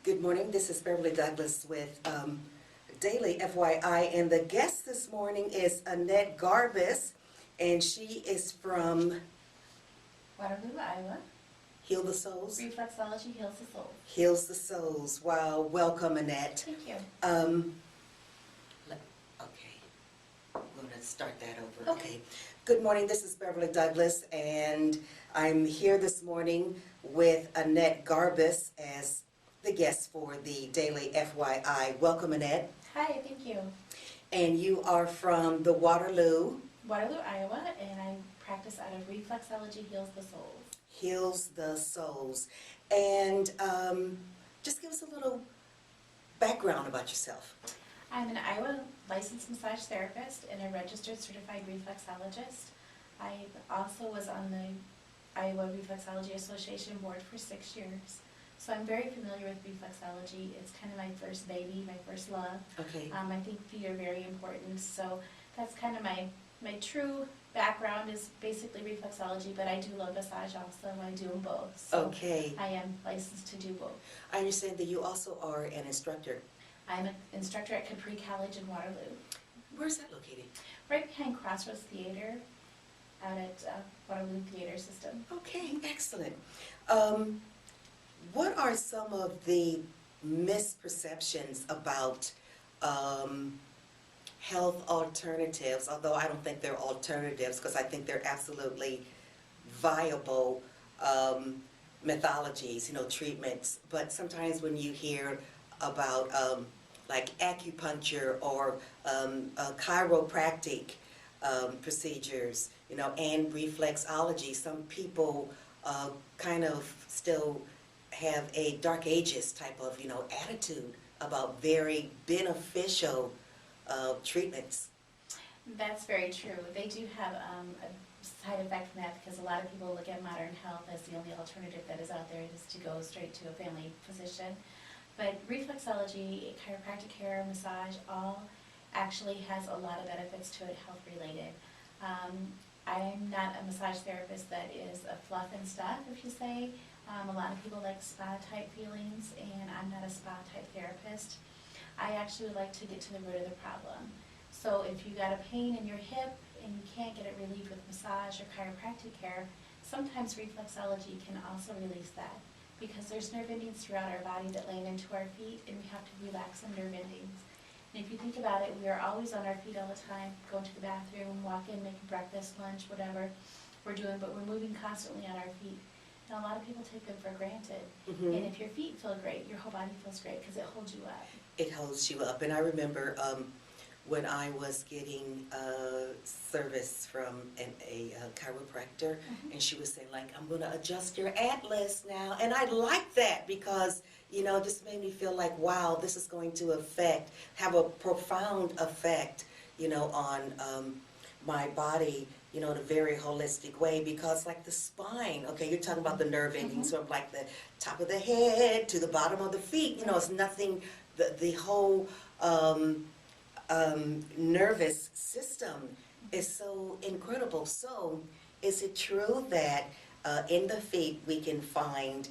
Good morning. This is Beverly Douglas with Daily FYI, and the guest this morning is Annette Garbes, and she is from Waterloo, Iowa. Heal the Souls. Reflexology heals the soul. Heals the Souls. Wow. Welcome, Annette. Thank you. Okay. I'm going to start that over. Okay. Good morning. This is Beverly Douglas, and I'm here this morning with Annette Garbes as the guest for the Daily FYI. Welcome, Annette. Hi, thank you. And you are from the Waterloo, Iowa, and I practice out of Reflexology Heals the Souls. Heals the Souls. And just give us a little background about yourself. I'm an Iowa licensed massage therapist and a registered certified reflexologist. I also was on the Iowa Reflexology Association board for 6 years. So I'm very familiar with reflexology. It's kind of my first baby, my first love. Okay. I think feet are very important. So that's kind of my true background is basically reflexology, but I do love massage also. I do them both. So Okay. I am licensed to do both. I understand that you also are an instructor. I'm an instructor at Capri College in Waterloo. Where's that located? Right behind Crossroads Theater out at Waterloo Theater System. Okay, excellent. What are some of the misperceptions about health alternatives, although I don't think they're alternatives because I think they're absolutely viable methodologies, treatments, but sometimes when you hear about like acupuncture or chiropractic procedures, and reflexology, some people kind of still have a dark ages type of, attitude about very beneficial treatments. That's very true. They do have a side effect from that because a lot of people look at modern health as the only alternative that is out there is to go straight to a family physician. But reflexology, chiropractic care, massage, all actually has a lot of benefits to it, health related. I'm not a massage therapist that is a fluff and stuff, if you say. A lot of people like spa type feelings, and I'm not a spa type therapist. I actually would like to get to the root of the problem. So if you got a pain in your hip and you can't get it relieved with massage or chiropractic care, sometimes reflexology can also release that because there's nerve endings throughout our body that land into our feet, and we have to relax some nerve endings. And if you think about it, we are always on our feet all the time, going to the bathroom, walking, making breakfast, lunch, whatever we're doing, but we're moving constantly on our feet. And a lot of people take them for granted. Mm-hmm. And if your feet feel great, your whole body feels great because it holds you up. It holds you up. And I remember when I was getting service from a chiropractor, Mm-hmm. and she was saying, like, I'm going to adjust your atlas now. And I liked that because, just made me feel like, wow, this is going to have a profound effect, on my body, in a very holistic way, because like the spine, okay, you're talking about the nerve endings, Mm-hmm. from like the top of the head to the bottom of the feet, it's nothing, the whole nervous system is so incredible. So is it true that in the feet we can find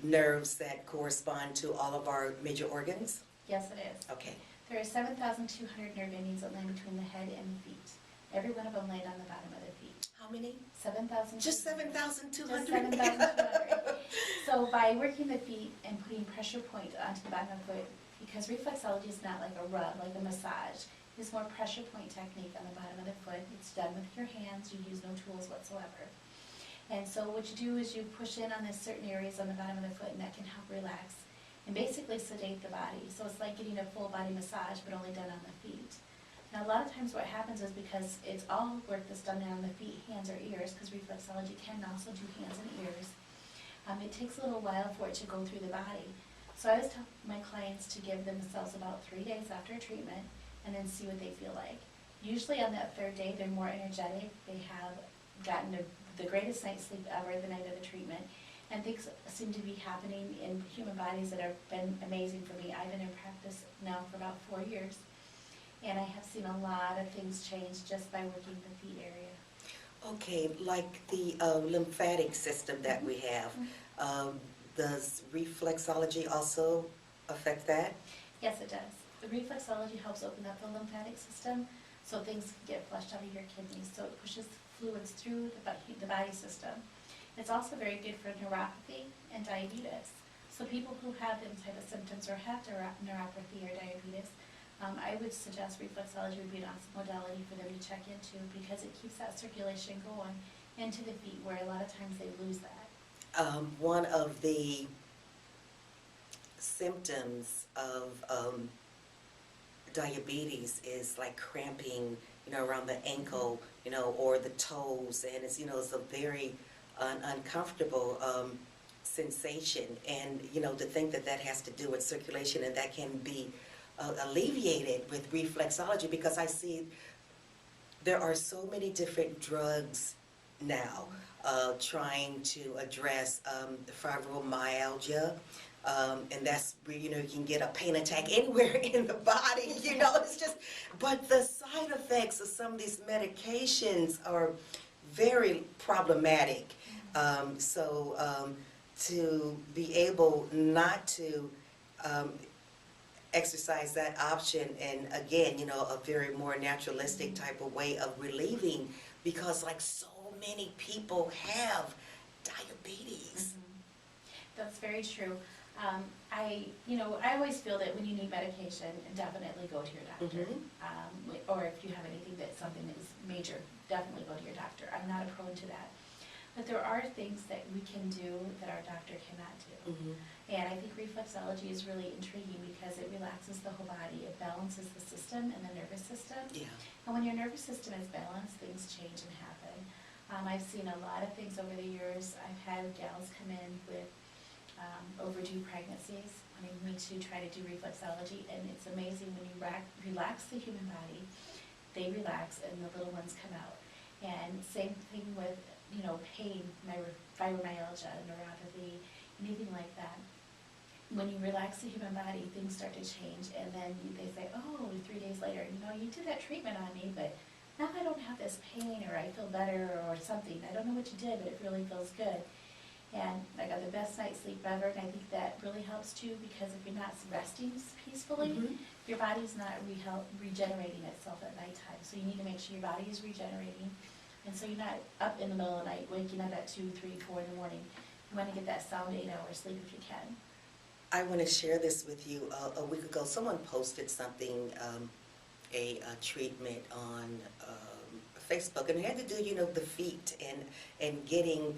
nerves that correspond to all of our major organs? Yes, it is. Okay. There are 7,200 nerve endings that land between the head and the feet. Every one of them land on the bottom of the feet. How many? 7,000. Just 7,200? Just 7,200. So by working the feet and putting pressure point onto the bottom of the foot, because reflexology is not like a rub, like a massage, it's more pressure point technique on the bottom of the foot. It's done with your hands. You use no tools whatsoever. And so what you do is you push in on certain areas on the bottom of the foot, and that can help relax and basically sedate the body. So it's like getting a full body massage, but only done on the feet. Now a lot of times what happens is because it's all work that's done on the feet, hands, or ears, because reflexology can also do hands and ears, it takes a little while for it to go through the body. So I always tell my clients to give themselves about 3 days after a treatment and then see what they feel like. Usually on that third day they're more energetic, they have gotten the greatest night's sleep ever the night of the treatment, and things seem to be happening in human bodies that have been amazing for me. I've been in practice now for about 4 years, and I have seen a lot of things change just by working the feet area. Okay, like the lymphatic system that we have, does reflexology also affect that? Yes, it does. The reflexology helps open up the lymphatic system so things can get flushed out of your kidneys. So it pushes fluids through the body system. It's also very good for neuropathy and diabetes. So people who have them type of symptoms or have neuropathy or diabetes, I would suggest reflexology would be an awesome modality for them to check into because it keeps that circulation going into the feet where a lot of times they lose that. One of the symptoms of diabetes is like cramping, around the ankle, or the toes, and it's, it's a very uncomfortable sensation, and, to think that that has to do with circulation and that can be alleviated with reflexology, because I see there are so many different drugs now trying to address fibromyalgia, and that's where, you can get a pain attack anywhere in the body, it's just, but the side effects of some of these medications are very problematic. To be able not to exercise that option, and again, a very more naturalistic type of way of relieving, because like so many people have diabetes. That's very true. I always feel that when you need medication, definitely go to your doctor. Or if you have anything that's something that is major, definitely go to your doctor. I'm not opposed to that. But there are things that we can do that our doctor cannot do. And I think reflexology is really intriguing because it relaxes the whole body. It balances the system and the nervous system. And when your nervous system is balanced, things change and happen. I've seen a lot of things over the years. I've had gals come in with overdue pregnancies, wanting me to try to do reflexology, and it's amazing when you relax the human body, they relax and the little ones come out. And same thing with, pain, fibromyalgia, neuropathy, anything like that. When you relax the human body, things start to change, and then they say, oh, 3 days later, you did that treatment on me, but now I don't have this pain, or I feel better, or something. I don't know what you did, but it really feels good. And I got the best night's sleep ever, and I think that really helps too, because if you're not resting peacefully, your body's not regenerating itself at nighttime. So you need to make sure your body is regenerating, and so you're not up in the middle of the night, waking up at 2, 3, 4 in the morning. You want to get that sound 8 hours sleep if you can. I want to share this with you. A week ago, someone posted something, a treatment on Facebook, and it had to do, the feet and getting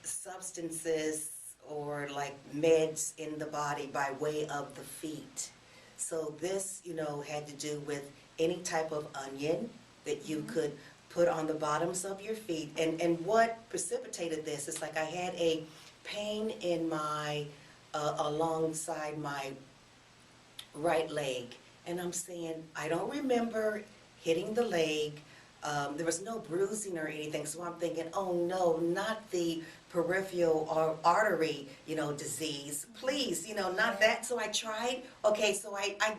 substances or like meds in the body by way of the feet. So this, had to do with any type of onion that you could put on the bottoms of your feet. And what precipitated this is like I had a pain in my, alongside my right leg. And I'm saying, I don't remember hitting the leg. There was no bruising or anything, so I'm thinking, oh no, not the peripheral or artery, disease. Please, not that. So I tried. Okay, so I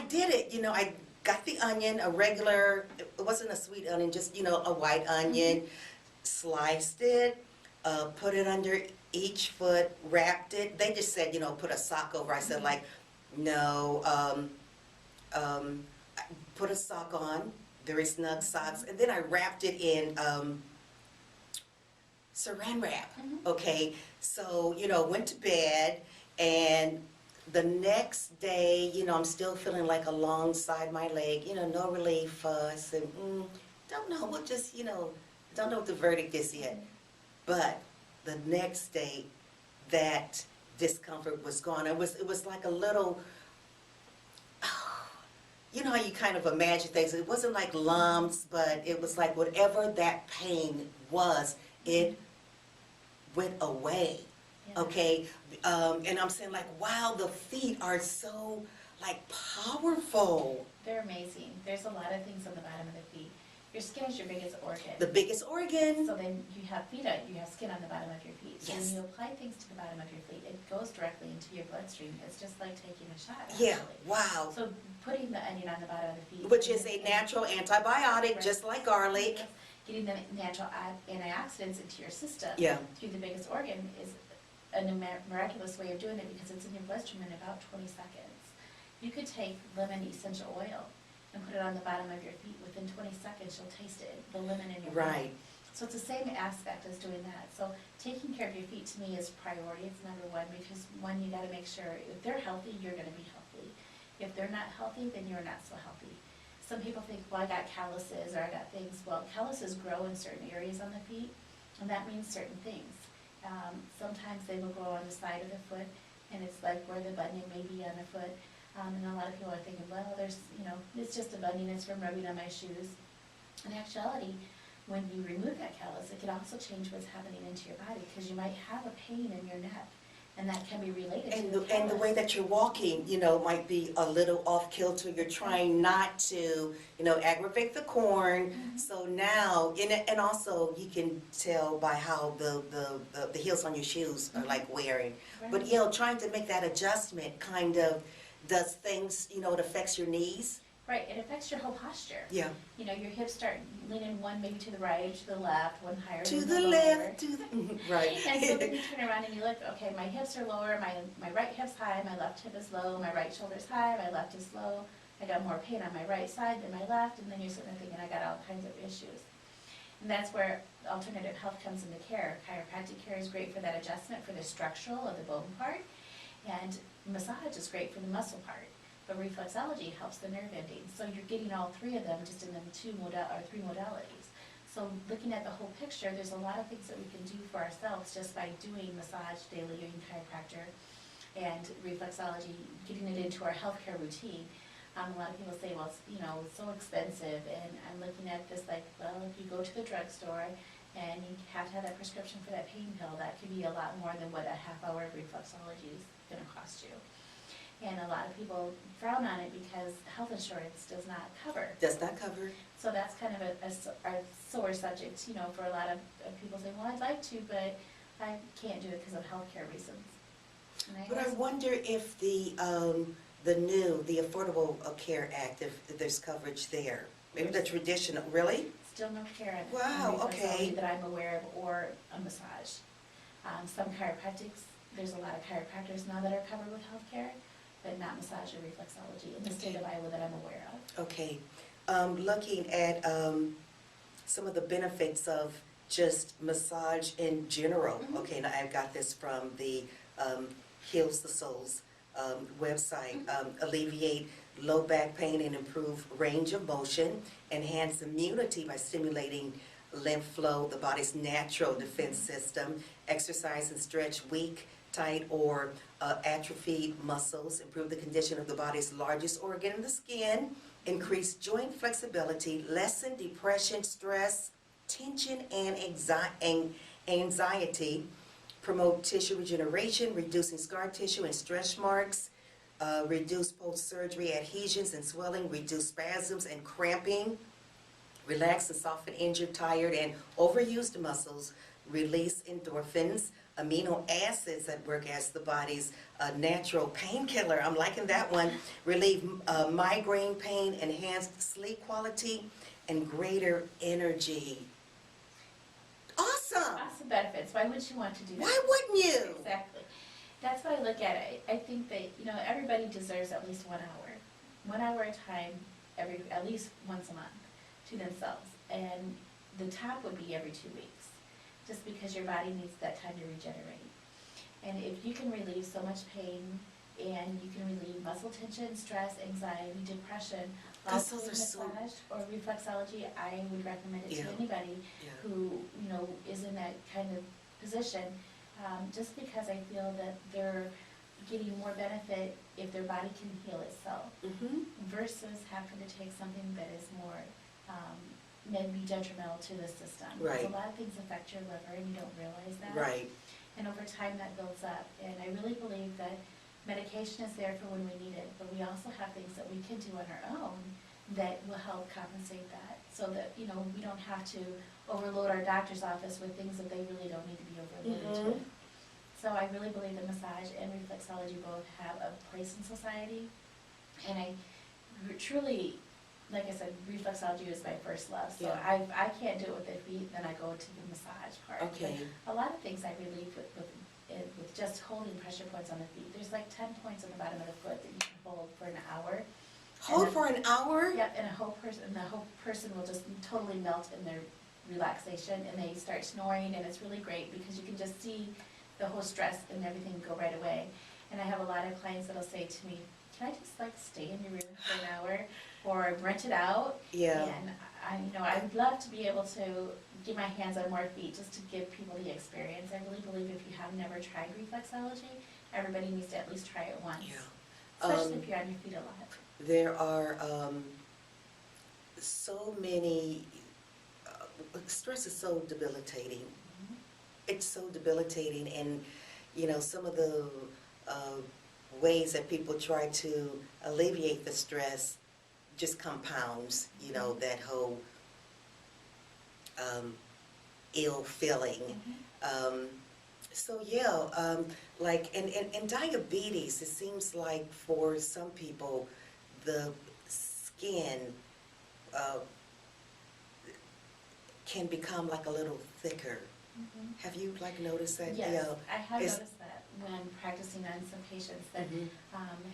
did it. I got the onion, a regular, it wasn't a sweet onion, just, a white onion, sliced it, put it under each foot, wrapped it. They just said, put a sock over. I said, like, no, put a sock on, very snug socks, and then I wrapped it in saran wrap, okay? So, went to bed, and the next day, I'm still feeling like alongside my leg, no relief. I said, don't know, we'll just, don't know what the verdict is yet. But the next day, that discomfort was gone. It was like a little, you know how you kind of imagine things. It wasn't like lumps, but it was like whatever that pain was, it went away. Okay, and I'm saying like, wow, the feet are so like powerful. They're amazing. There's a lot of things on the bottom of the feet. Your skin is your biggest organ. The biggest organ. So then you have you have skin on the bottom of your feet. So when you apply things to the bottom of your feet, it goes directly into your bloodstream. It's just like taking a shot, actually. Yeah, wow. So putting the onion on the bottom of the feet. Which is a natural antibiotic, just like garlic. getting the natural antioxidants into your system Yeah. through the biggest organ is a miraculous way of doing it because it's in your bloodstream in about 20 seconds. You could take lemon essential oil and put it on the bottom of your feet. Within 20 seconds, you'll taste it, the lemon in your Right. feet. So it's the same aspect as doing that. So taking care of your feet to me is priority. It's number one because one, you got to make sure if they're healthy, you're going to be healthy. If they're not healthy, then you're not so healthy. Some people think, well, I got calluses or I got things. Well, calluses grow in certain areas on the feet, and that means certain things. Sometimes they will grow on the side of the foot, and it's like where the bunion may be on the foot. And a lot of people are thinking, well, there's, it's just a bunion, it's from rubbing on my shoes. In actuality, when you remove that callus, it can also change what's happening into your body, because you might have a pain in your neck, and that can be related to the callus. And the way that you're walking, might be a little off kilter. You're trying not to, aggravate the corn. Mhm. So now, and also you can tell by how the heels on your shoes are like wearing. Right. But, trying to make that adjustment kind of does things, it affects your knees. Right, it affects your whole posture. Yeah. Your hips start leaning one maybe to the right, to the left, one higher To than the lower. left, right. And so then you turn around and you look, okay, my hips are lower, my right hip's high, my left hip is low, my right shoulder's high, my left is low. I got more pain on my right side than my left, and then you're sitting there thinking, I got all kinds of issues. And that's where alternative health comes into care. Chiropractic care is great for that adjustment for the structural of the bone part, and massage is great for the muscle part. But reflexology helps the nerve endings. So you're getting all three of them just in the three modalities. So looking at the whole picture, there's a lot of things that we can do for ourselves just by doing massage daily, doing chiropractor, and reflexology, getting it into our healthcare routine. A lot of people say, well, it's so expensive, and I'm looking at this like, well, if you go to the drugstore and you have to have that prescription for that pain pill, that could be a lot more than what a half hour of reflexology is going to cost you. And a lot of people frown on it because health insurance does not cover. Does not cover. So that's kind of a sore subject, for a lot of people say, well, I'd like to, but I can't do it because of healthcare reasons. But I wonder if the Affordable Care Act, if there's coverage there. Maybe the traditional, really? Still no care in Wow, okay. that I'm aware of, or a massage. Some chiropractics, there's a lot of chiropractors now that are covered with healthcare, but not massage or reflexology in the state of Iowa that I'm aware of. Okay. Looking at some of the benefits of just massage in general. Mhm. Okay, now I've got this from the Heals the Soul's website. Alleviate low back pain and improve range of motion. Enhance immunity by stimulating lymph flow, the body's natural defense system. Exercise and stretch weak, tight, or atrophied muscles. Improve the condition of the body's largest organ, the skin. Increase joint flexibility. Lessen depression, stress, tension, and anxiety. Promote tissue regeneration, reducing scar tissue and stretch marks. Reduce post-surgery adhesions and swelling. Reduce spasms and cramping. Relax and soften injured, tired, and overused muscles. Release endorphins. Amino acids that work as the body's natural painkiller. I'm liking that one. Relieve migraine pain, enhanced sleep quality, and greater energy. Awesome! Awesome benefits. Why wouldn't you want to do that? Why wouldn't you? Exactly. That's what I look at it. I think that, everybody deserves at least 1 hour. 1 hour at a time, at least once a month, to themselves. And the top would be every 2 weeks, just because your body needs that time to regenerate. And if you can relieve so much pain, and you can relieve muscle tension, stress, anxiety, depression, while Because those doing are so- massage or reflexology, I would recommend it to Yeah. anybody Yeah. who, is in that kind of position, just because I feel that they're getting more benefit if their body can heal itself, versus having to take something that is more, maybe detrimental to the system. Right. Because a lot of things affect your liver and you don't realize that. Right. And over time that builds up. And I really believe that medication is there for when we need it, but we also have things that we can do on our own that will help compensate that, so that, we don't have to overload our doctor's office with things that they really don't need to be overloaded with. So I really believe that massage and reflexology both have a place in society, and I truly like I said, reflexology is my first love, so Yeah. I can't do it with the feet, then I go to the massage part. Okay. But a lot of things I relieve with just holding pressure points on the feet. There's like 10 points on the bottom of the foot that you can hold for an hour. Hold for an hour? Yep, and the whole person will just totally melt in their relaxation, and they start snoring, and it's really great because you can just see the whole stress and everything go right away. And I have a lot of clients that'll say to me, can I just like stay in your room for an hour or rent it out? Yeah. And I'd love to be able to get my hands on more feet just to give people the experience. I really believe if you have never tried reflexology, everybody needs to at least try it once. Yeah. Especially if you're on your feet a lot. There are so many, stress is so debilitating. Mhm. It's so debilitating, and some of the ways that people try to alleviate the stress just compounds, that whole ill feeling. So yeah, like in diabetes, it seems like for some people, the skin can become like a little thicker. Mhm. Have you like noticed that? Yes, Yeah. I have It's- noticed that when practicing on some patients that Mhm.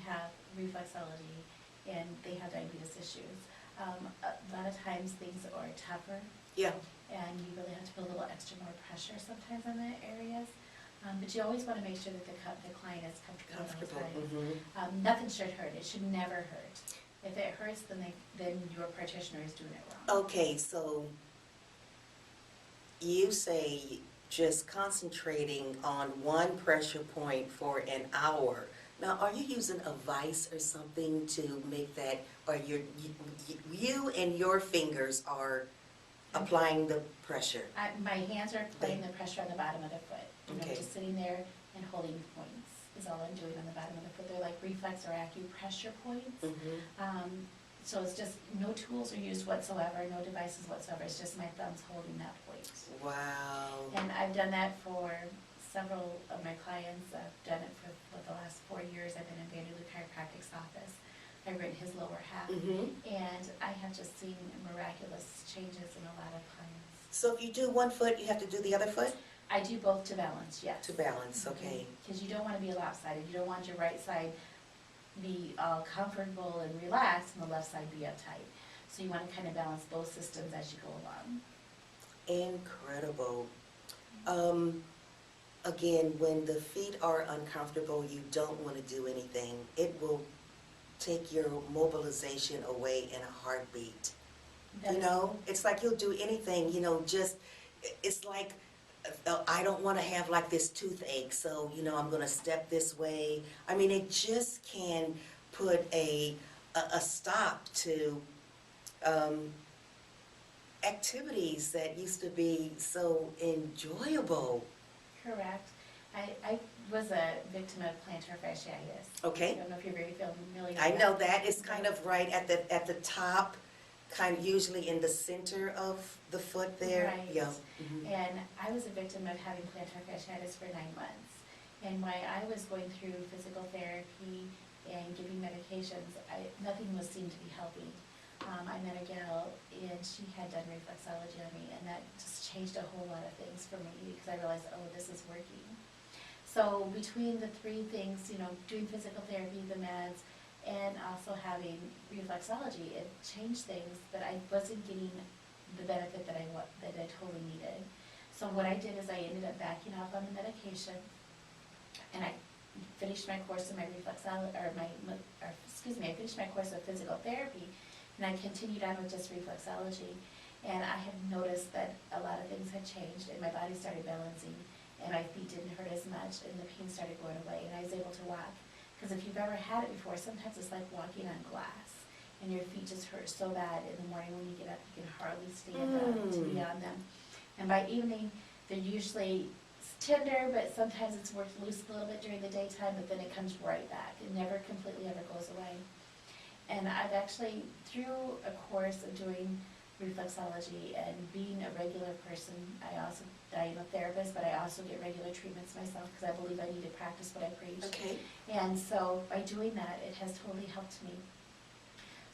have reflexology and they have diabetes issues. A lot of times things are tougher Yeah. and you really have to put a little extra more pressure sometimes on the areas. But you always want to make sure that the client is comfortable at all times. Mhm. Nothing should hurt. It should never hurt. If it hurts, then your practitioner is doing it wrong. Okay, so you say just concentrating on one pressure point for an hour. Now, are you using a vise or something to make that, or you and your fingers are applying the pressure? My hands are putting the pressure on the bottom of the foot. And I'm Okay. just sitting there and holding points is all I'm doing on the bottom of the foot. They're like reflex or acupressure points. Mhm. So it's just no tools are used whatsoever, no devices whatsoever. It's just my thumbs holding that point. Wow. And I've done that for several of my clients. I've done it for the last 4 years. I've been in Vanderloo Chiropractic's office. I've written his lower half. And I have just seen miraculous changes in a lot of clients. So if you do one foot, you have to do the other foot? I do both to balance, yes. To balance, okay. Because you don't want to be lopsided. You don't want your right side be all comfortable and relaxed and the left side be uptight. So you want to kind of balance both systems as you go along. Incredible. Again, when the feet are uncomfortable, you don't want to do anything. It will take your mobilization away in a heartbeat. It's like you'll do anything, it's like, I don't want to have like this toothache, so, I'm going to step this way. I mean, it just can put a stop to activities that used to be so enjoyable. Correct. I was a victim of plantar fasciitis. Okay. I don't know if you're very familiar with I that. know that. It's kind of right at the top, kind of usually in the center of the foot there. Right. Yeah. And I was a victim of having plantar fasciitis for 9 months. And while I was going through physical therapy and giving medications, nothing was seemed to be helping. I met a gal and she had done reflexology on me, and that just changed a whole lot of things for me because I realized, oh, this is working. So between the 3 things, doing physical therapy, the meds, and also having reflexology, it changed things, but I wasn't getting the benefit that I totally needed. So what I did is I ended up backing off on the medication, and I finished my course in my I finished my course of physical therapy, and I continued on with just reflexology. And I had noticed that a lot of things had changed, and my body started balancing, and my feet didn't hurt as much, and the pain started going away, and I was able to walk. Because if you've ever had it before, sometimes it's like walking on glass, and your feet just hurt so bad in the morning when you get up, you can hardly stand up to be on them. And by evening, they're usually tender, but sometimes it's worked loose a little bit during the daytime, but then it comes right back. It never completely ever goes away. And I've actually, through a course of doing reflexology and being a regular person, I am a therapist, but I also get regular treatments myself because I believe I need to practice what I preach. Okay. And so by doing that, it has totally helped me.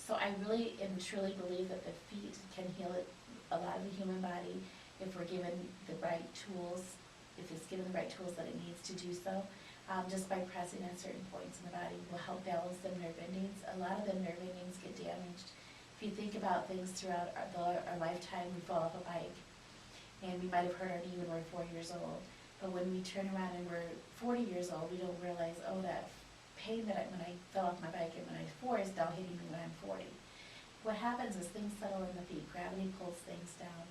So I really and truly believe that the feet can heal a lot of the human body if we're given the right tools, if it's given the right tools that it needs to do so. Just by pressing at certain points in the body will help balance the nerve endings. A lot of the nerve endings get damaged. If you think about things throughout our lifetime, we fall off a bike, and we might have hurt our knee when we're 4 years old. But when we turn around and we're 40 years old, we don't realize, oh, that pain that when I fell off my bike and when I was 4 is now hitting me when I'm 40. What happens is things settle in the feet. Gravity pulls things down.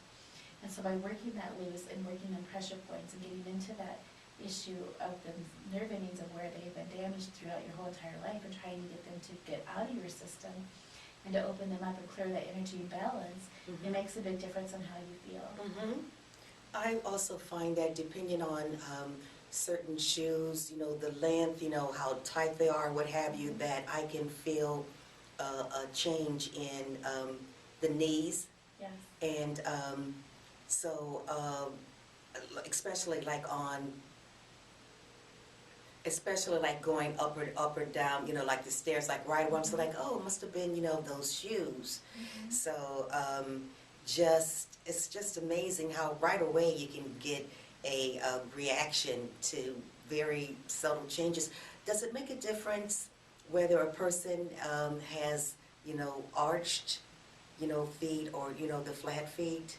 And so by working that loose and working on pressure points and getting into that issue of the nerve endings of where they've been damaged throughout your whole entire life and trying to get them to get out of your system and to open them up and clear that energy balance, it makes a big difference on how you feel. I also find that depending on certain shoes, you know, the length, you know, how tight they are, what have you, that I can feel a change in the knees. Yes. And so especially like going up or down, you know, like the stairs, like right away, I'm so like, oh, it must have been, you know, those shoes. So it's just amazing how right away you can get a reaction to very subtle changes. Does it make a difference whether a person has, you know, arched, you know, feet or, you know, the flat feet?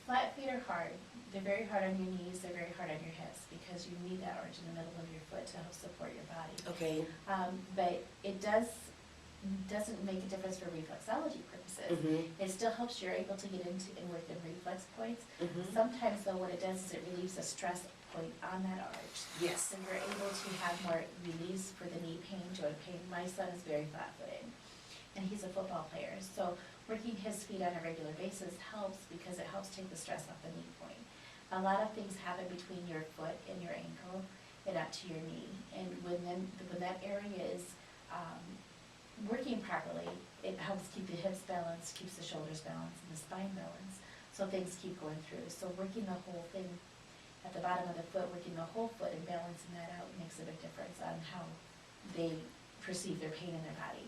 Flat feet are hard. They're very hard on your knees, they're very hard on your hips because you need that arch in the middle of your foot to help support your body. Okay. But it doesn't make a difference for reflexology purposes. It still helps you're able to get into and work in reflex points. Sometimes though what it does is it relieves a stress point on that arch. Yes. So you're able to have more release for the knee pain, joint pain. My son is very flat-footed and he's a football player. So working his feet on a regular basis helps because it helps take the stress off the knee point. A lot of things happen between your foot and your ankle and up to your knee. And when that area is working properly, it helps keep the hips balanced, keeps the shoulders balanced, and the spine balanced. So things keep going through. So working the whole thing at the bottom of the foot, working the whole foot and balancing that out makes a big difference on how they perceive their pain in their body.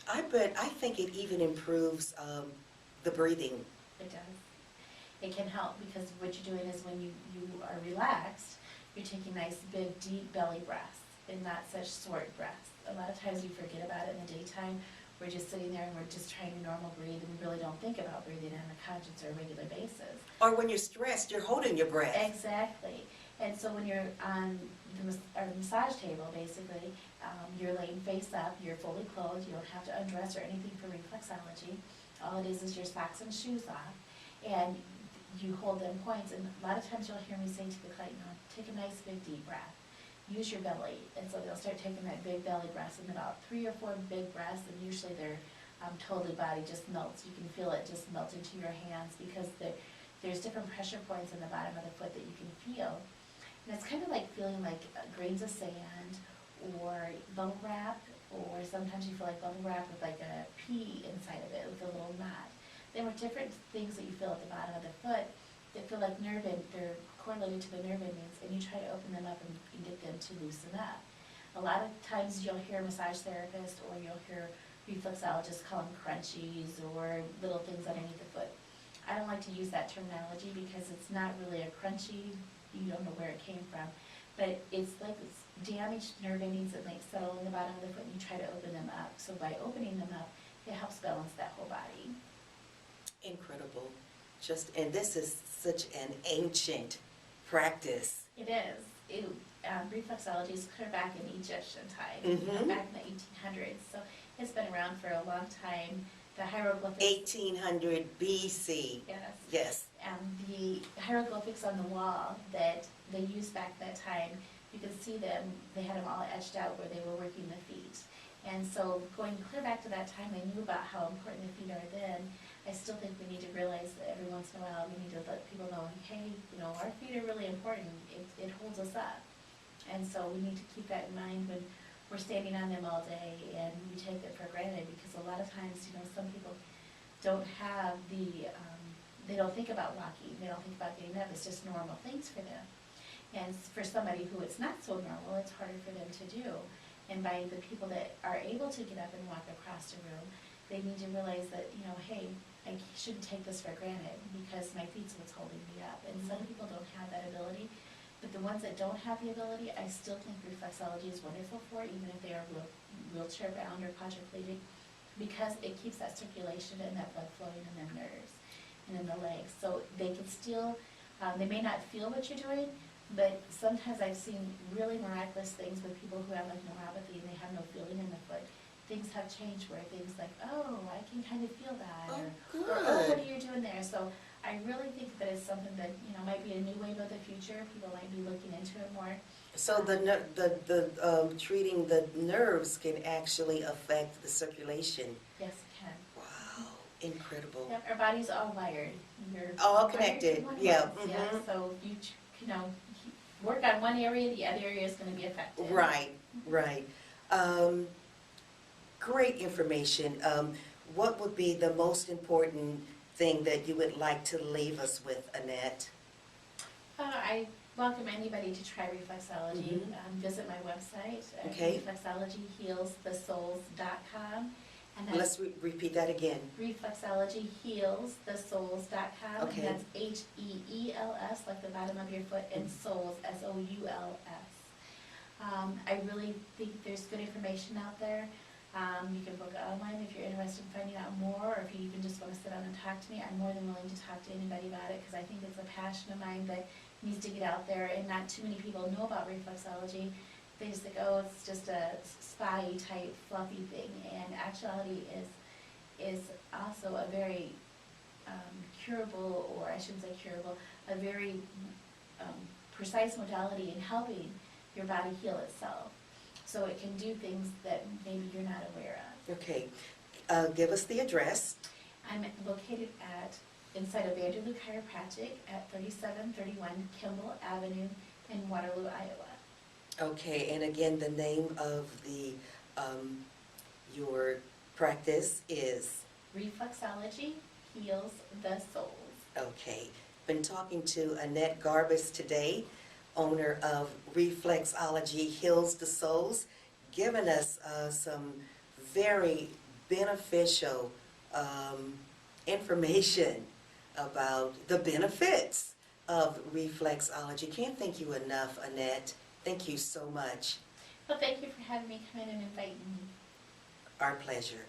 I think it even improves the breathing. It does. It can help because what you're doing is when you are relaxed, you're taking nice, big, deep belly breaths and not such short breaths. A lot of times we forget about it in the daytime. We're just sitting there and we're just trying to normal breathe and we really don't think about breathing on a conscious or regular basis. Or when you're stressed, you're holding your breath. Exactly. And so when you're on the massage table, basically, you're laying face up, you're fully clothed, you don't have to undress or anything for reflexology. All it is your socks and shoes off, and you hold them points. And a lot of times you'll hear me say to the client, take a nice big deep breath. Use your belly. And so they'll start taking that big belly breath, and about 3 or 4 big breaths, and usually their totally body just melts. You can feel it just melt into your hands because there's different pressure points in the bottom of the foot that you can feel. And it's kind of like feeling like grains of sand or bubble wrap, or sometimes you feel like bubble wrap with like a pea inside of it with a little knot. There were different things that you feel at the bottom of the foot that feel like they're correlated to the nerve endings, and you try to open them up and get them to loosen up. A lot of times you'll hear a massage therapist or you'll hear reflexologists call them crunchies or little things underneath the foot. I don't like to use that terminology because it's not really a crunchy. You don't know where it came from. But it's like it's damaged nerve endings that might settle in the bottom of the foot, and you try to open them up. So by opening them up, it helps balance that whole body. Incredible. And this is such an ancient practice. It is. Reflexology is clear back in Egyptian time, back in the 1800s. So it's been around for a long time. The hieroglyphics. 1800 BC. Yes. Yes. The hieroglyphics on the wall that they used back that time, you can see them, they had them all etched out where they were working the feet. And so going clear back to that time, they knew about how important the feet are then. I still think we need to realize that every once in a while we need to let people know, hey, our feet are really important. It holds us up. And so we need to keep that in mind when we're standing on them all day and we take it for granted, because a lot of times, some people don't have they don't think about walking, they don't think about getting up, it's just normal things for them. And for somebody who it's not so normal, it's harder for them to do. And by the people that are able to get up and walk across the room, they need to realize that, you know, hey, I shouldn't take this for granted because my feet's what's holding me up. And some people don't have that ability, but the ones that don't have the ability, I still think reflexology is wonderful for, even if they are wheelchair bound or quadriplegic, because it keeps that circulation and that blood flowing in their nerves and in the legs. So they can still, they may not feel what you're doing, but sometimes I've seen really miraculous things with people who have like neuropathy and they have no feeling in the foot. Things have changed where things like, oh, I can kind of feel that, Oh, or oh, what good. are you doing there? So I really think that it's something that, you know, might be a new wave of the future. People might be looking into it more. So treating the nerves can actually affect the circulation. Yes, it can. Wow, incredible. Yep, our body's all wired. You're All wired connected, to one yeah, place, yeah. mhm. So you, you know, work on one area, the other area is gonna be affected. Right, right. Great information. What would be the most important thing that you would like to leave us with, Annette? I welcome anybody to try reflexology. Mhm. Visit my website at Okay. reflexologyhealsthesouls.com. And that's Let's repeat that again. reflexologyhealsthesouls.com. Okay. And that's HEELS, like the bottom of your foot, and souls, SOULS. I really think there's good information out there. You can book online if you're interested in finding out more, or if you even just want to sit down and talk to me. I'm more than willing to talk to anybody about it, because I think it's a passion of mine that needs to get out there, and not too many people know about reflexology. They just think, oh, it's just a spa-y type fluffy thing, and actuality is also a very curable, or I shouldn't say curable, a very precise modality in helping your body heal itself. So it can do things that maybe you're not aware of. Okay. Give us the address. I'm located inside of Vanderloo Chiropractic at 3731 Kimball Avenue in Waterloo, Iowa. Okay, and again, the name of the your practice is? Reflexology Heals the Souls. Okay. Been talking to Annette Garbes today, owner of Reflexology Heals the Souls, giving us some very beneficial information about the benefits of reflexology. Can't thank you enough, Annette. Thank you so much. Well, thank you for having me come in and inviting me. Our pleasure.